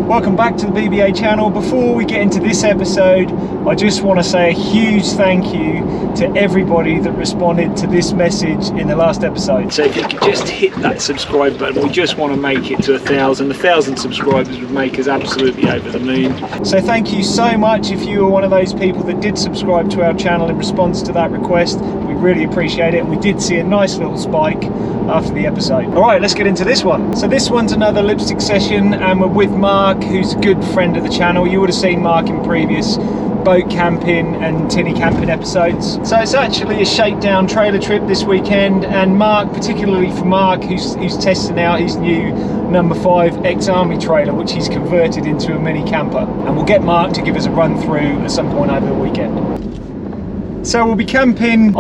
Welcome back to the BBA channel. Before we get into this episode, I just want to say a huge thank you to everybody that responded to this message in the last episode. So if you could just hit that subscribe button, we just want to make it to 1,000. 1,000 subscribers would make us absolutely over the moon. So thank you so much if you were one of those people that did subscribe to our channel in response to that request. We really appreciate it, and we did see a nice little spike after the episode. All right, let's get into this one. So this one's another lipstick session, and we're with Mark, who's a good friend of the channel. You would have seen Mark in previous boat camping and tinny camping episodes. So it's actually a shakedown trailer trip this weekend, and Mark, particularly for Mark, who's testing out his new No.5 ex-army trailer, which he's converted into a mini camper. And we'll get Mark to give us a run through at some point over the weekend. So we'll be camping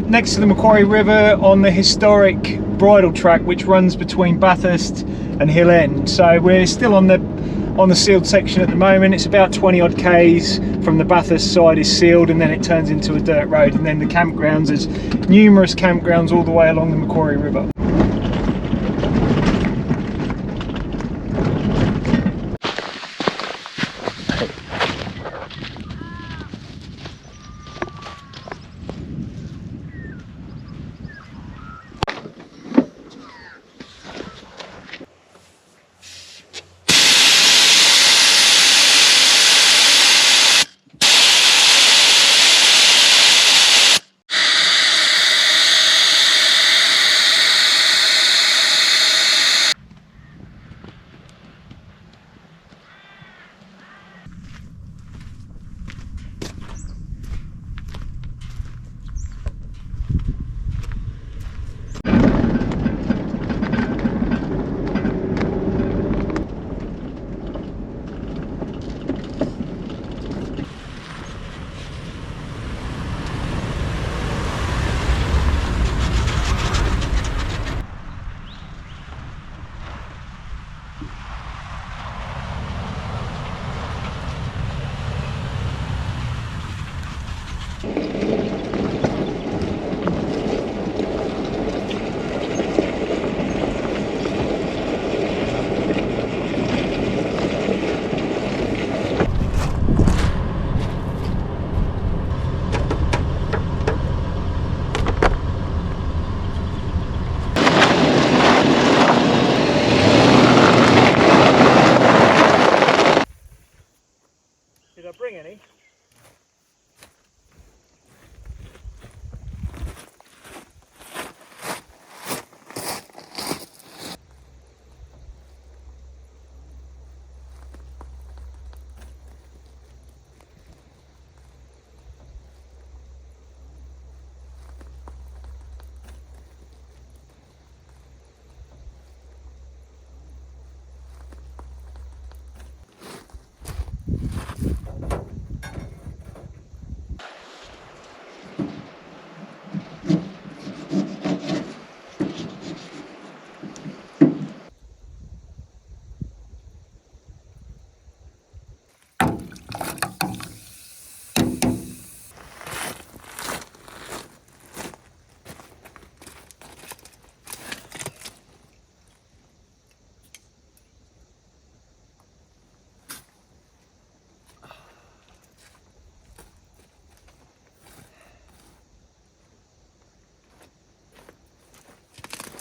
next to the Macquarie River on the historic Bridletrack, which runs between Bathurst and Hill End. So we're still on the sealed section at the moment. It's about 20 odd k's from the Bathurst side is sealed, and then it turns into a dirt road, and then the campgrounds, there's numerous campgrounds all the way along the Macquarie River. Did I bring any?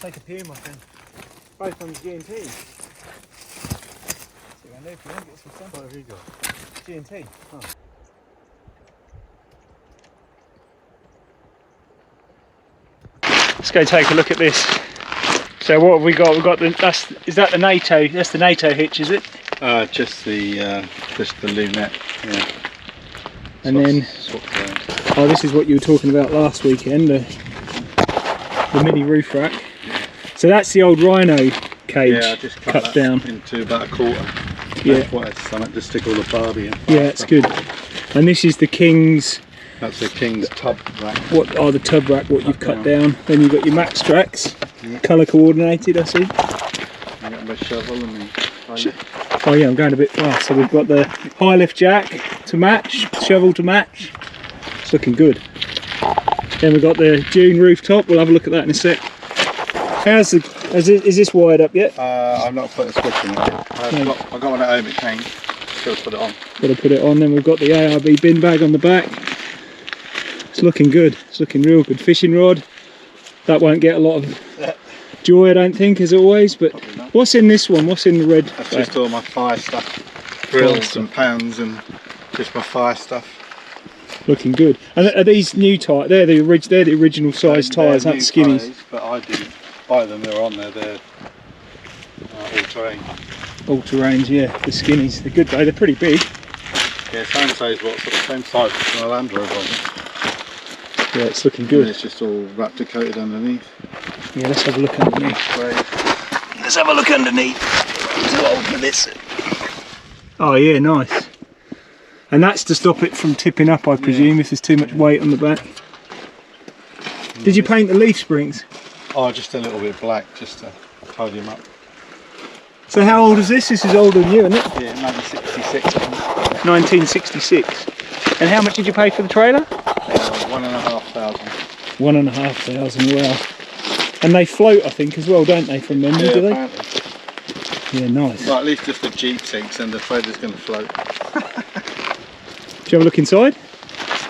Take a pew, my friend. Both on the G&T. See what I do if you want, get some sun. What have you got? G&T. Oh. Let's go take a look at this. So what have we got? We've got is that the NATO? That's the NATO hitch, is it? Just the lunette, yeah. And then, oh, this is what you were talking about last weekend, the mini roof rack. So that's the old Rhino cage. Yeah, I just cut down into about a quarter. Yeah. Something to stick all the Barbie in. Yeah, it's good. And this is the King's. That's the King's tub rack. What are the tub rack? What you've cut down. Then you've got your max tracks, colour coordinated. I see. I got my shovel and my. Oh yeah, I'm going a bit fast. So we've got the high lift jack to match, shovel to match. It's looking good. Then we've got the dune rooftop. We'll have a look at that in a sec. How's Is this wired up yet? I've not put a switch in it yet. I've got one at home, it came. Got to put it on. Got to put it on. Then we've got the ARB bin bag on the back. It's looking good. It's looking real good. Fishing rod. That won't get a lot of joy, I don't think, as always. But what's in this one? What's in the red? That's just all my fire stuff. Grills and pans and just my fire stuff. Looking good. And are these new tyres? They're the original size tyres, not skinnies. Tyres, but I didn't buy them. They're on there. They're all-terrain. All-terrains, yeah. The skinnies. They're good though. They're pretty big. Yeah, same size as my Land Rover. Yeah, it's looking good. And it's just all wrapped and coated underneath. Yeah, let's have a look underneath. Great. Let's have a look underneath. Too old for this. Oh yeah, nice. And that's to stop it from tipping up, I presume, if there's too much weight on the back. Did you paint the leaf springs? Oh, just a little bit black, just to tidy them up. So how old is this? This is older than you, isn't it? Yeah, 1966. 1966. And how much did you pay for the trailer? 1,500. 1,500, wow. And they float, I think, as well, don't they, from memory, do they? Apparently. Yeah, nice. Well, at least if the Jeep sinks and the trailer's going to float. Do you have a look inside?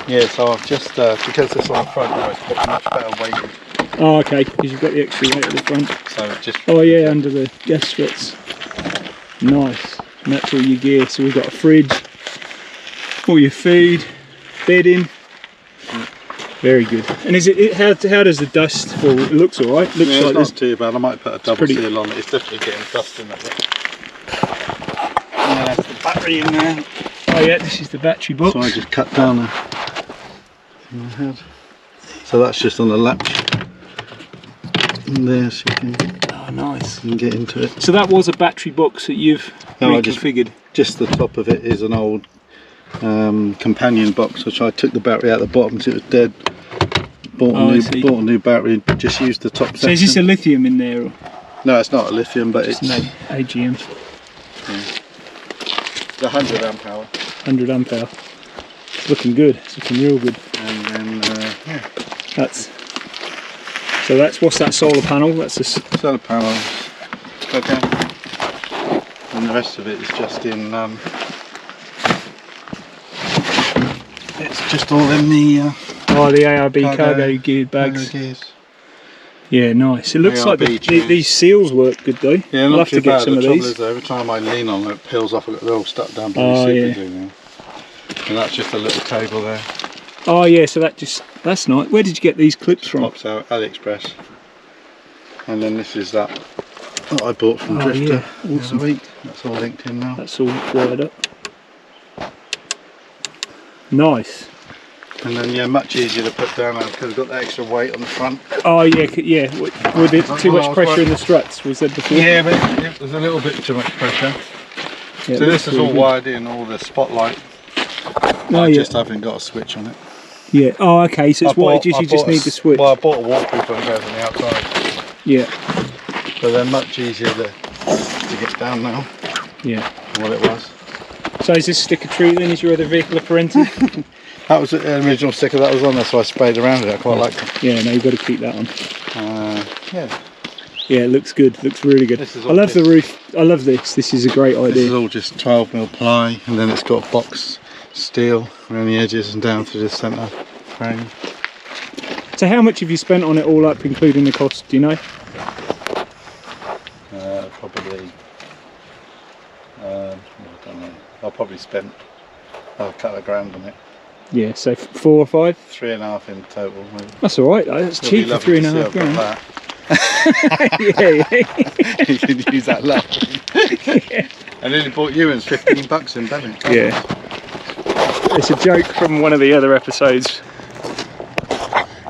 Yeah, so I've just, because it's on the front row, it's got much better weight. Oh, okay, because you've got the extra weight at the front. So it just... Oh yeah, under the gas struts. Nice. And that's all your gear. So we've got a fridge, all your food, bedding. Very good. And is it how does the dust? Well, it looks all right. Looks yeah, like it's not too bad. I might put a double pretty... seal on it. It's definitely getting dust in it. Yeah, that's the battery in there. Oh yeah, this is the battery box. So I just cut down there. So that's just on the latch. And there, so you can, nice. You can get into it. So that was a battery box that you've reconfigured? Just the top of it is an old companion box, which I took the battery out the bottom so it was dead. Bought a new battery, just used the top section. So is this a lithium in there? Or? No, it's not a lithium, but it's an AGM. Yeah. It's 100 amp hour. 100 amp hour. It's looking good. It's looking real good. And then yeah. What's that solar panel? That's a solar panel. Okay. And the rest of it is just in. It's just all in the. The ARB cargo geared bags. Yeah, nice. It looks like these seals work good though. Yeah, I'll have to get some of these. Is, every time I lean on it, it peels off. They're all stuck down below the super now. And that's just a little cable there. Oh yeah, so that's nice. Where did you get these clips from? Pops out, AliExpress. And then this is that I bought from Drifter once a week. That's all linked in now. That's all wired up. Nice. And then yeah, much easier to put down now because we've got the extra weight on the front. Oh yeah, yeah. With it too much pressure in the struts, was that before? Yeah, but it was a little bit too much pressure. Yeah, so this is all wired in, all the spotlight. I just haven't got a switch on it. Yeah. Oh, okay. So it's wired. You just need the switch. Well, I bought a waterproof one that goes on the outside. Yeah. So they're much easier to get down now. Yeah. Than what it was. So is this sticker true then? Is your other vehicle a Parenti? That was the original sticker that was on there, so I sprayed around it. I quite liked it. Yeah, no, you've got to keep that on. Yeah. Yeah, it looks good. Looks really good. I love the roof. I love this. This is a great idea. This is all just 12mm ply, and then it's got box steel around the edges and down to the centre frame. So how much have you spent on it all up, including the cost? Do you know? Probably. I don't know. I probably spent a couple of grand on it. Yeah, so 4 or 5? 3.5 in total. Maybe. That's all right. That's cheap for 3.5 grand. Yeah. You can use that luck. Yeah. I nearly bought you in $15 in Belling. Yeah. It's a joke from one of the other episodes.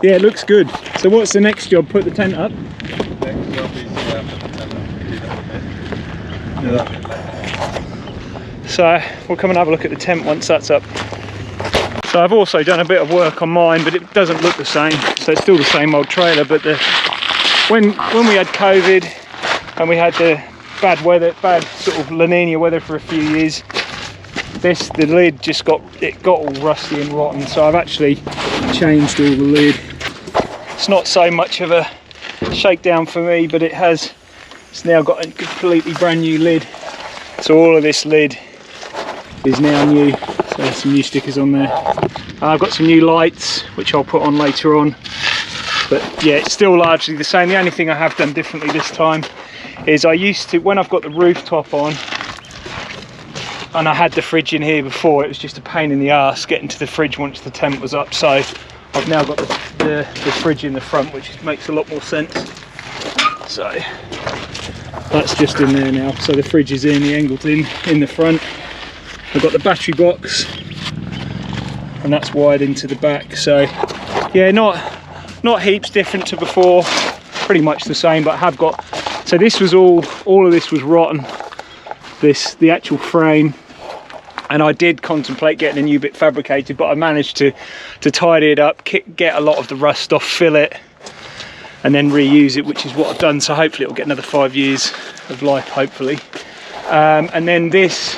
Yeah, it looks good. So what's the next job? Put the tent up? Next job is put the tent up. Do that bit. So we'll come and have a look at the tent once that's up. So I've also done a bit of work on mine, but it doesn't look the same. So it's still the same old trailer, but when we had COVID and we had the bad sort of La Nina weather for a few years, the lid just got all rusty and rotten. So I've actually changed all the lid. It's not so much of a shakedown for me, but it has It's now got a completely brand new lid. So all of this lid is now new. So there's some new stickers on there. I've got some new lights, which I'll put on later on. But yeah, it's still largely the same. The only thing I have done differently this time is I used to, when I've got the rooftop on, and I had the fridge in here before, it was just a pain in the arse getting to the fridge once the tent was up. So I've now got the fridge in the front, which makes a lot more sense. So that's just in there now. So the fridge is in, the Engleton in the front. I've got the battery box, and that's wired into the back. So yeah, not heaps different to before, pretty much the same, but I have got, so this was all of this was rotten, the actual frame, and I did contemplate getting a new bit fabricated, but I managed to tidy it up, get a lot of the rust off, fill it, and then reuse it, which is what I've done. So hopefully it'll get another 5 years of life, hopefully. And then this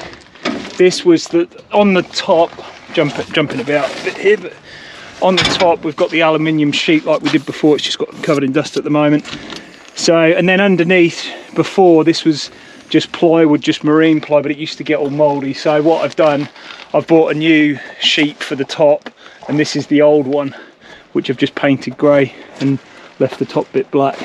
was on the top, jumping about a bit here, but on the top we've got the aluminium sheet like we did before. It's just got covered in dust at the moment. So, and then underneath, before, this was just plywood, just marine ply, but it used to get all mouldy. So what I've done, I've bought a new sheet for the top, and this is the old one, which I've just painted grey and left the top bit black.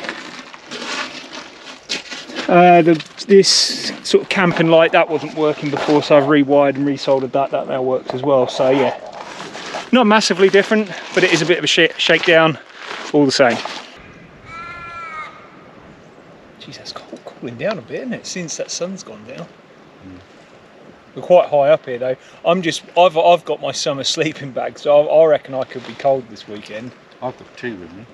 This sort of camping light, that wasn't working before, so I've rewired and resoldered that. That now works as well. So yeah, not massively different, but it is a bit of a shakedown all the same. Jeez, that's cooling down a bit, isn't it, since that sun's gone down? We're quite high up here though. I've got my summer sleeping bag, so I reckon I could be cold this weekend. I've got 2 with me.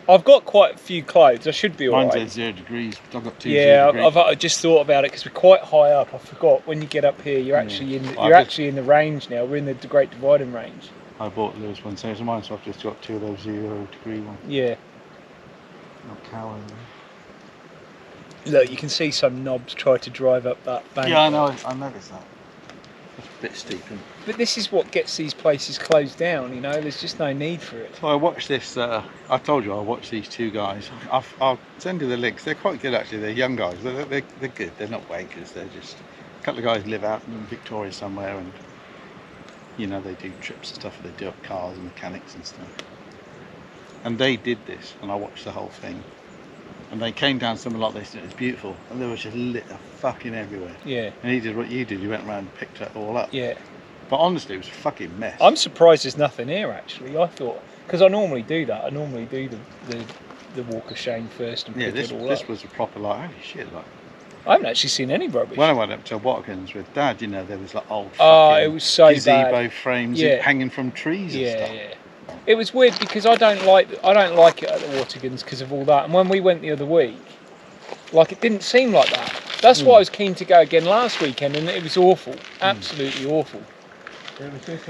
I've got quite a few clothes. I should be alright. Mine's at 0 degrees. I've got 2 yeah, 0 degrees. I just thought about it because we're quite high up. I forgot when you get up here, you're actually actually in the range now. We're in the Great Dividing Range. I bought Lewis one, same as mine, so I've just got 2 of those 0 degree ones. Yeah. Not cowering. Look, you can see some knobs try to drive up that bank. Yeah, I know. I noticed that. It's a bit steep, isn't it? But this is what gets these places closed down, you know, there's just no need for it. So I watched this, I told you I watched these 2 guys. I'll send you the links. They're quite good actually. They're young guys. They're good. They're not wankers. They're just a couple of guys live out in Victoria somewhere, and you know, they do trips and stuff. They do up cars and mechanics and stuff. And they did this, and I watched the whole thing. And they came down something like this, and it was beautiful. And there was just litter fucking everywhere. Yeah. And he did what you did. You went around and picked it all up. Yeah. But honestly, it was a fucking mess. I'm surprised there's nothing here, actually. I thought, because I normally do that. I normally do the walk of shame first and pick it all up. This was a proper, like, holy shit, like. I haven't actually seen any rubbish. When I went up to Watkins with Dad, you know, there was like old fucking it was so gazebo bad. Frames hanging from trees and stuff. Yeah. It was weird because I don't like it at the Watergans because of all that. And when we went the other week, like, it didn't seem like that. That's why I was keen to go again last weekend, and it was awful, absolutely awful.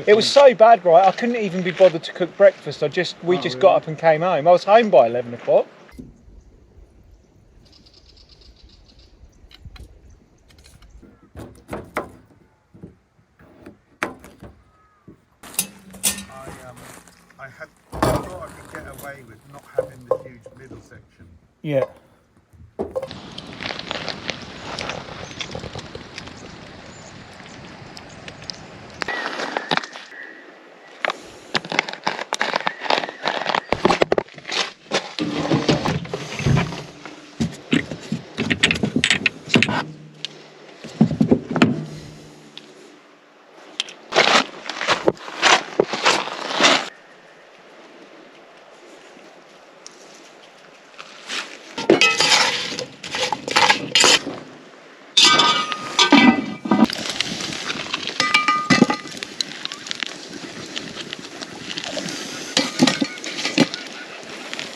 It was so bad, right? I couldn't even be bothered to cook breakfast. We just got up and came home. I was home by 11 o'clock. I thought I could get away with not having the huge middle section. Yeah.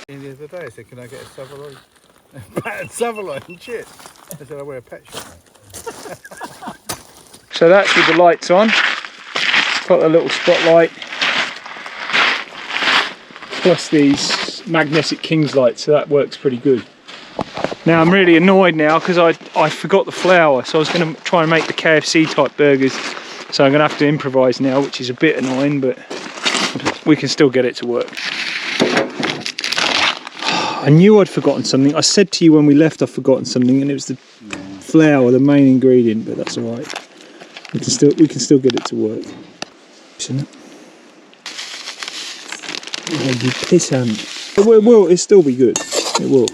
The other day I said, can I get a Sutherland? Battered Sutherland, shit. I said, I wear a pet shop. So that's with the lights on. Got a little spotlight. Plus these magnetic King's lights, so that works pretty good. Now I'm really annoyed now because I forgot the flour, so I was going to try and make the KFC type burgers. So I'm going to have to improvise now, which is a bit annoying, but we can still get it to work. I knew I'd forgotten something. I said to you when we left I'd forgotten something, and it was the flour, the main ingredient, but that's all right. We can still get it to work. Shouldn't it? Oh, you pissant. It will. It'll still be good. It will.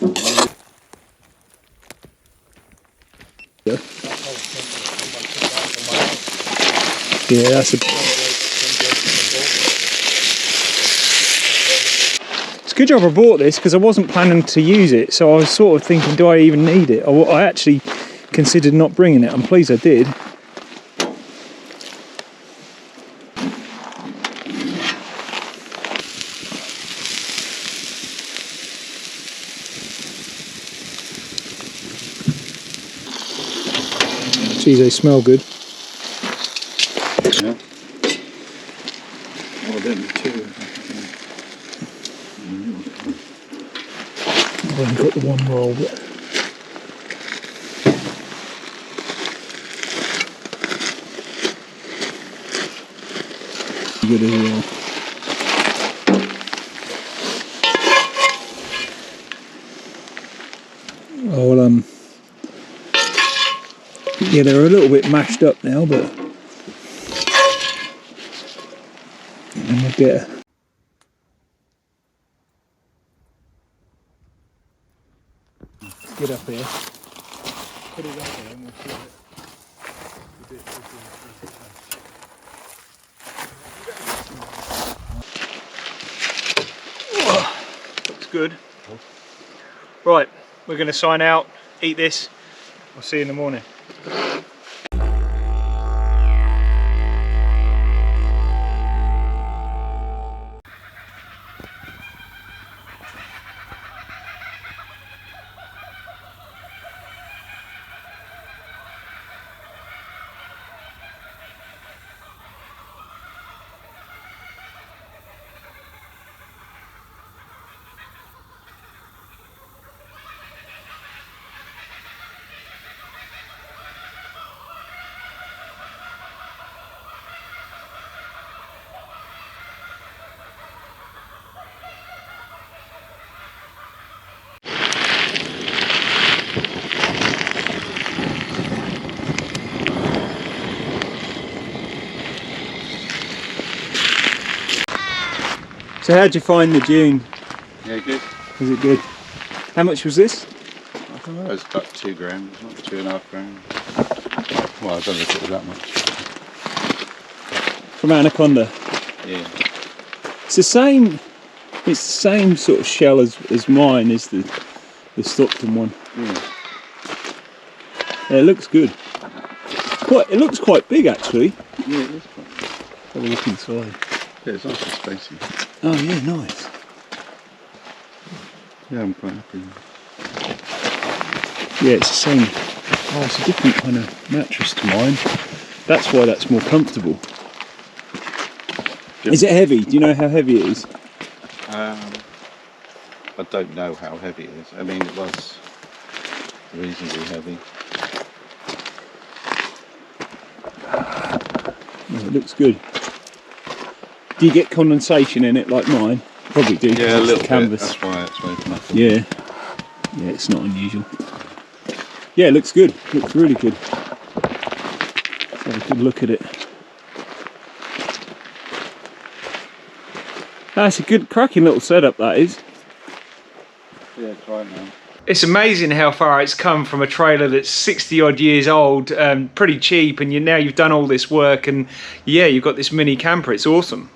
Yeah, that's a. It's a good job I bought this because I wasn't planning to use it, so I was sort of thinking, do I even need it? I actually considered not bringing it. I'm pleased I did. Geez, they smell good. Yeah. Oh, them too. I've only got the one roll, but good as well. Oh, well, yeah, they're a little bit mashed up now, but and we'll get a get up here, put it up there, and we'll see it. Looks good. Right, we're going to sign out, eat this. I'll see you in the morning. So how'd you find the dune? Yeah, good. Was it good? How much was this? I don't know, it was about 2 grand, wasn't it? 2.5 grand. Well, I don't know if it was that much. From Anaconda? Yeah. It's the same sort of shell as mine, is the Stockton one. Yeah. Yeah, it looks good. It looks quite big actually. Yeah, it is quite good. Have a look inside. Yeah, it's nice and spacey. Oh yeah, nice. Yeah, I'm quite happy. Yeah, it's the same. Oh, it's a different kind of mattress to mine. That's why that's more comfortable. Yep. Is it heavy? Do you know how heavy it is? I don't know how heavy it is. I mean, it was reasonably heavy. Oh, it looks good. Do you get condensation in it like mine? Probably do. Yeah, a little canvas. bit. That's why it's open up. Yeah. Yeah, it's not unusual. Yeah, it looks good. Looks really good. Let's have a good look at it. That's a good, cracking little setup, that is. Yeah, it's right now. It's amazing how far it's come from a trailer that's 60 odd years old, pretty cheap, and now you've done all this work, and yeah, you've got this mini camper. It's awesome.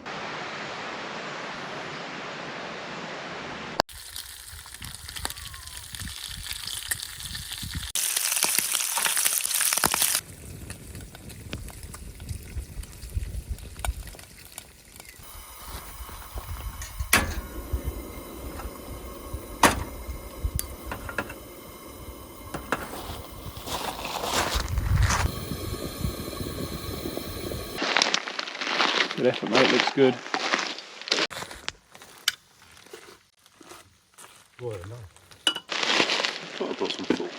Good effort, mate. Looks good. Boy, nice. I thought I brought some full.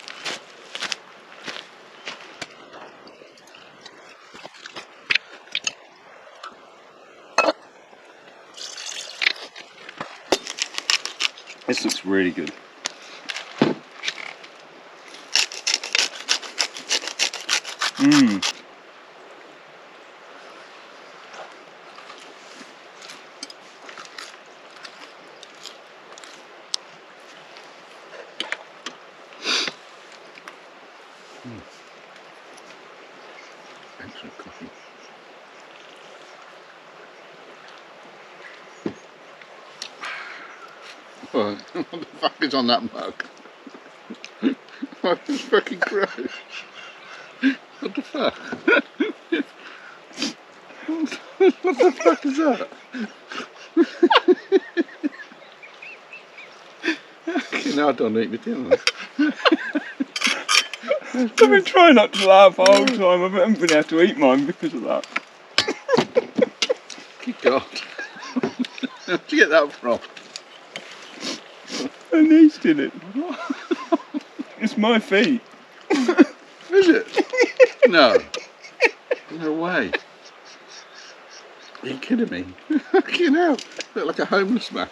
This looks really good. Excellent coffee. What the fuck is on that mug? It's fucking gross. What the fuck? What the fuck is that? I don't eat my dinner. I've been trying not to laugh the whole time. I haven't been able to eat mine because of that. Good God. Where'd you get that from? I neasted it. It's my feet. Is it? No. No way. Are you kidding me? Fucking hell. Look like a homeless man.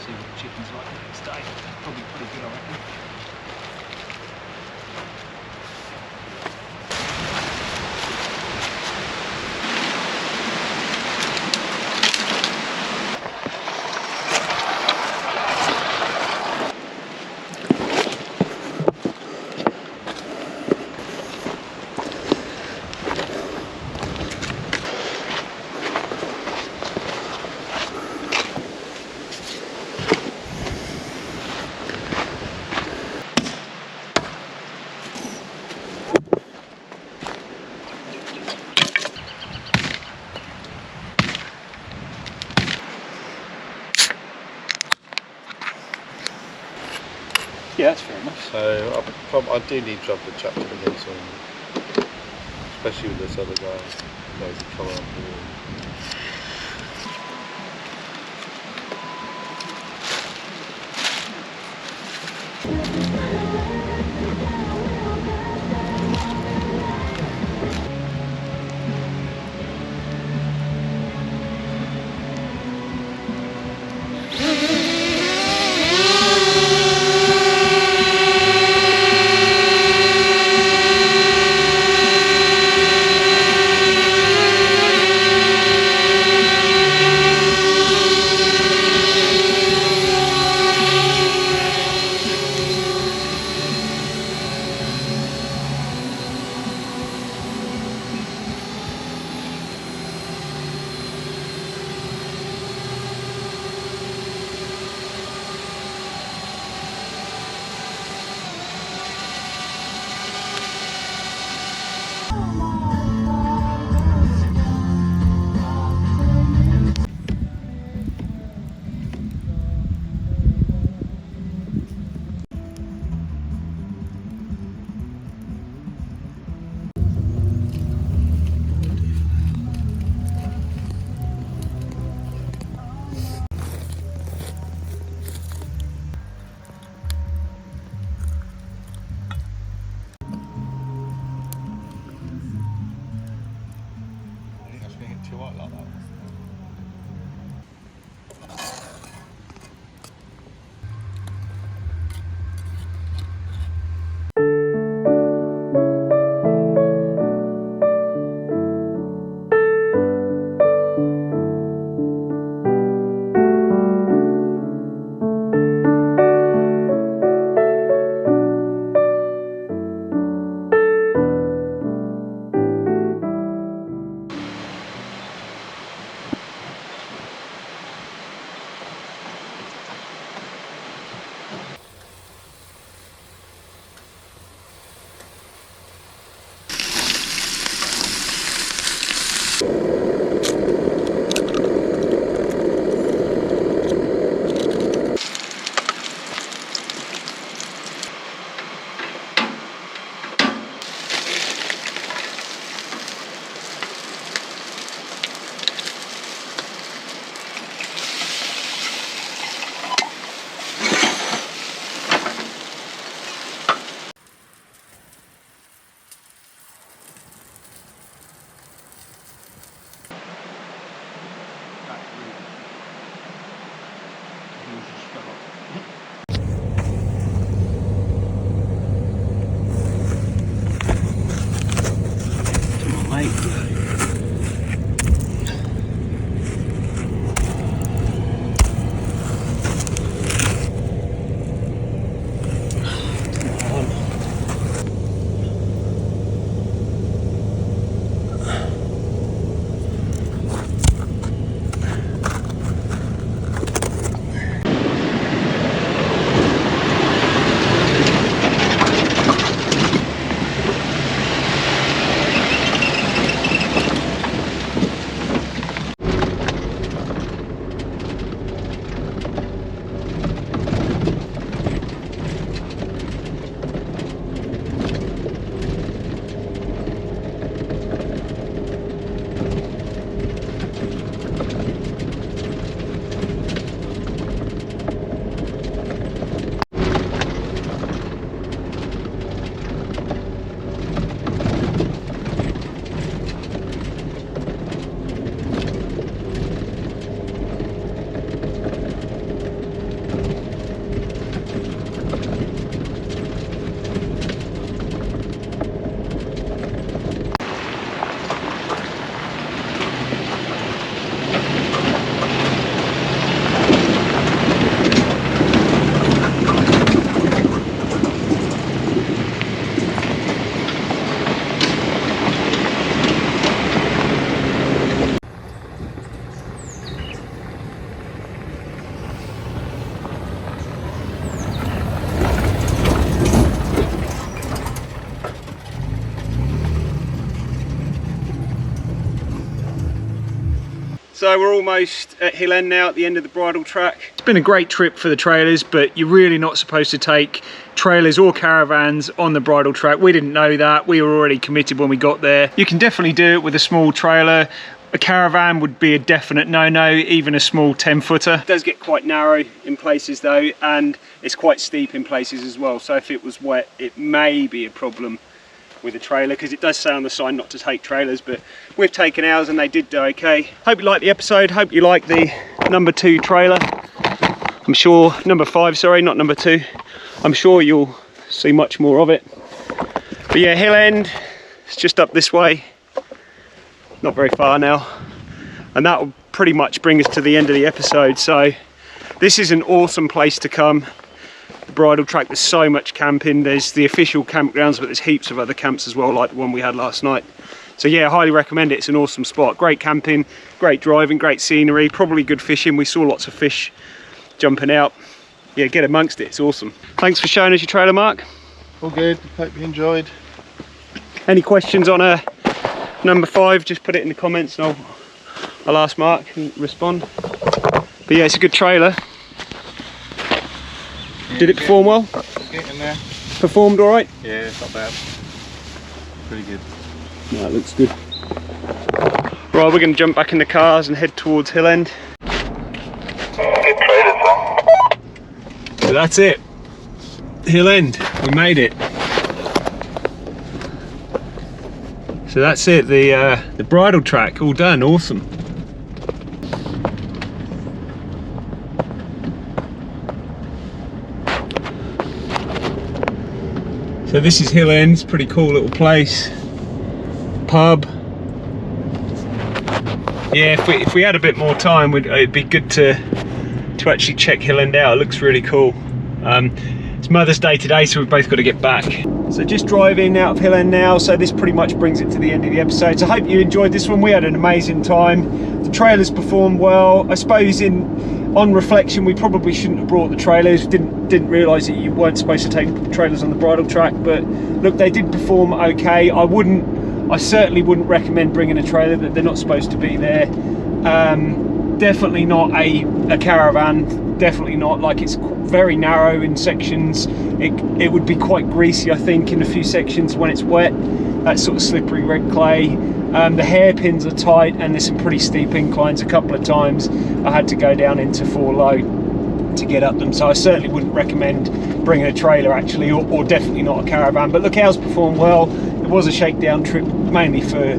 see what the chicken's like the next day. Probably pretty good, I reckon. Yeah, that's fair enough. So I do need to have the chat to begin soon, especially with this other guy that come on board. So we're almost at Hill End now, at the end of the bridle track. It's been a great trip for the trailers, but you're really not supposed to take trailers or caravans on the bridle track. We didn't know that. We were already committed when we got there. You can definitely do it with a small trailer. A caravan would be a definite no-no, even a small 10-footer. It does get quite narrow in places though, and it's quite steep in places as well. So if it was wet, it may be a problem with a trailer, because it does say on the sign not to take trailers, but we've taken ours and they did do okay. Hope you liked the episode. Hope you like the number 2 trailer. I'm sure, number 5, sorry, not number 2. I'm sure you'll see much more of it. But yeah, Hill End, it's just up this way. Not very far now. And that will pretty much bring us to the end of the episode. So this is an awesome place to come. The bridle track, there's so much camping. There's the official campgrounds, but there's heaps of other camps as well, like the one we had last night. So yeah, I highly recommend it. It's an awesome spot. Great camping, great driving, great scenery, probably good fishing. We saw lots of fish jumping out. Yeah, get amongst it, it's awesome. Thanks for showing us your trailer, Mark. All good, hope you enjoyed. Any questions on number 5, just put it in the comments and I'll ask Mark and respond. But yeah, it's a good trailer. Did it perform well? Getting there. Performed all right? Yeah, it's not bad. Pretty good. Yeah, it looks good. Right, we're going to jump back in the cars and head towards Hill End. Good trailers, huh? So that's it. Hill End, we made it. So that's it, the bridle track, all done, awesome. So this is Hill End, it's a pretty cool little place. Pub. Yeah, if we had a bit more time, it'd be good to actually check Hill End out. It looks really cool. It's Mother's Day today, so we've both got to get back. So just driving out of Hill End now, so this pretty much brings it to the end of the episode. So I hope you enjoyed this one. We had an amazing time. The trailers performed well. I suppose on reflection, we probably shouldn't have brought the trailers. Didn't realise that you weren't supposed to take trailers on the bridle track, but look, they did perform okay. I certainly wouldn't recommend bringing a trailer, that they're not supposed to be there. Definitely not a caravan, definitely not. Like, it's very narrow in sections. It would be quite greasy, I think, in a few sections when it's wet. That sort of slippery red clay. The hairpins are tight and there's some pretty steep inclines. A couple of times I had to go down into 4 low to get up them, so I certainly wouldn't recommend bringing a trailer actually, or definitely not a caravan. But look, ours performed well. It was a shakedown trip mainly for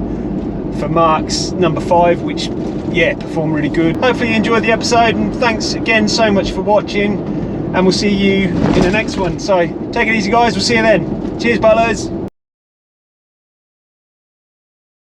Mark's number 5, which yeah, performed really good. Hopefully you enjoyed the episode, and thanks again so much for watching, and we'll see you in the next one. So take it easy guys, we'll see you then. Cheers, fellas.